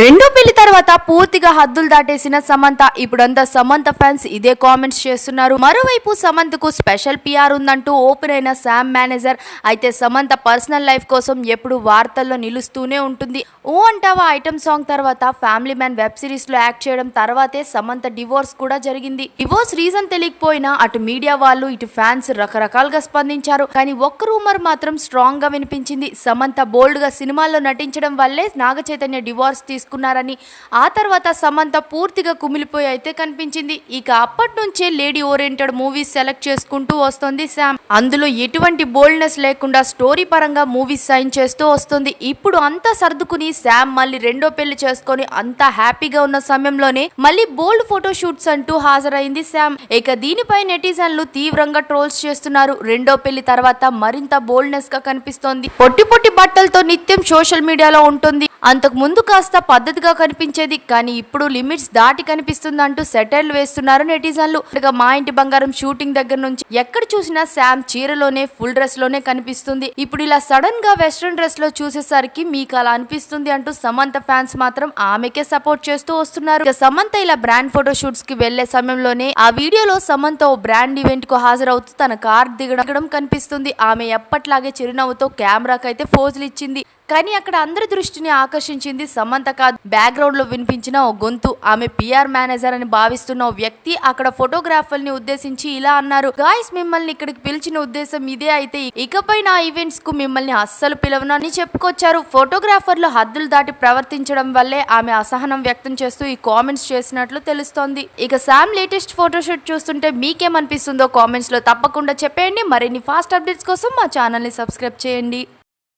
రెండో పెళ్లి తర్వాత పూర్తిగా హద్దులు దాటేసిన సమంత ఇప్పుడంతా సమంత ఫ్యాన్స్ ఇదే కామెంట్స్ చేస్తున్నారు. మరోవైపు సమంతకు స్పెషల్ పిఆర్ ఉందంటూ ఓపెన్ అయిన శామ్ మేనేజర్. అయితే సమంత పర్సనల్ లైఫ్ కోసం ఎప్పుడు వార్తల్లో నిలుస్తూనే ఉంటుంది. ఓ అంటావా ఐటమ్ సాంగ్ తర్వాత ఫ్యామిలీ మ్యాన్ వెబ్ సిరీస్ లో యాక్ట్ చేయడం తర్వాతే సమంత డివోర్స్ కూడా జరిగింది. డివోర్స్ రీజన్ తెలియకపోయినా అటు మీడియా వాళ్ళు ఇటు ఫ్యాన్స్ రకరకాలుగా స్పందించారు. కానీ ఒక్క రూమర్ మాత్రం స్ట్రాంగ్ గా వినిపించింది. సమంత బోల్డ్ గా సినిమాల్లో నటించడం వల్లే నాగ చైతన్య డివోర్స్ తీసుకున్నారని. ఆ తర్వాత సమంత పూర్తిగా కుమిలిపోయి అయితే కనిపించింది. ఇక అప్పటి నుంచే లేడీ ఓరియంటెడ్ మూవీస్ సెలెక్ట్ చేసుకుంటూ వస్తుంది శామ్. అందులో ఎటువంటి బోల్డ్నెస్ లేకుండా స్టోరీ పరంగా మూవీస్ సైన్ చేస్తూ వస్తుంది. ఇప్పుడు అంతా సర్దుకుని శామ్ మళ్ళీ రెండో పెళ్లి చేసుకొని అంతా హ్యాపీగా ఉన్న సమయంలోనే మళ్ళీ బోల్డ్ ఫోటో షూట్స్ అంటూ హాజరైంది శామ్. ఇక దీనిపై నెటిజన్లు తీవ్రంగా ట్రోల్స్ చేస్తున్నారు. రెండో పెళ్లి తర్వాత మరింత బోల్డ్నెస్ గా కనిపిస్తోంది. పొట్టి పొట్టి బట్టలతో నిత్యం సోషల్ మీడియాలో ఉంటుంది. అంతకు ముందు కాస్త పద్ధతిగా కనిపించేది, కానీ ఇప్పుడు లిమిట్స్ దాటి కనిపిస్తుందంటూ సెటైర్లు వేస్తున్నారు నెటిజన్లు. ఇక మా ఇంటి బంగారం షూటింగ్ దగ్గర నుంచి ఎక్కడ చూసినా శామ్ చీరలోనే ఫుల్ డ్రెస్ లోనే కనిపిస్తుంది. ఇప్పుడు ఇలా సడన్ గా వెస్ట్రన్ డ్రెస్ లో చూసేసరికి మీకు అలా అనిపిస్తుంది అంటూ సమంత ఫ్యాన్స్ మాత్రం ఆమెకే సపోర్ట్ చేస్తూ వస్తున్నారు. ఇక సమంత ఇలా బ్రాండ్ ఫోటో షూట్స్ కి వెళ్లే సమయంలోనే ఆ వీడియోలో సమంత ఓ బ్రాండ్ ఈవెంట్ కు హాజరవుతూ తన కార్ దిగడం కనిపిస్తుంది. ఆమె ఎప్పట్లాగే చిరునవ్వుతో కెమెరాకైతే ఫోజులు ఇచ్చింది. కానీ అక్కడ అందరి దృష్టిని ఆకర్షించింది సమంత కాదు, బ్యాక్గ్రౌండ్ లో వినిపించిన ఓ గొంతు. ఆమె పిఆర్ మేనేజర్ అని భావిస్తున్న ఓ వ్యక్తి అక్కడ ఫోటోగ్రాఫర్ ని ఉద్దేశించి ఇలా అన్నారు, గాయ్స్ మిమ్మల్ని ఇక్కడికి పిలిచిన ఉద్దేశం ఇదే, అయితే ఇకపై నా ఈవెంట్స్ కు మిమ్మల్ని అస్సలు పిలవను అని చెప్పుకొచ్చారు. ఫోటోగ్రాఫర్లు హద్దులు దాటి ప్రవర్తించడం వల్లే ఆమె అసహనం వ్యక్తం చేస్తూ ఈ కామెంట్స్ చేసినట్లు తెలుస్తోంది. ఇక శామ్ లేటెస్ట్ ఫోటోషూట్ చూస్తుంటే మీకేమనిపిస్తుందో కామెంట్స్ లో తప్పకుండా చెప్పేయండి. మరిన్ని ఫాస్ట్ అప్డేట్స్ కోసం మా ఛానల్ ని సబ్స్క్రైబ్ చేయండి.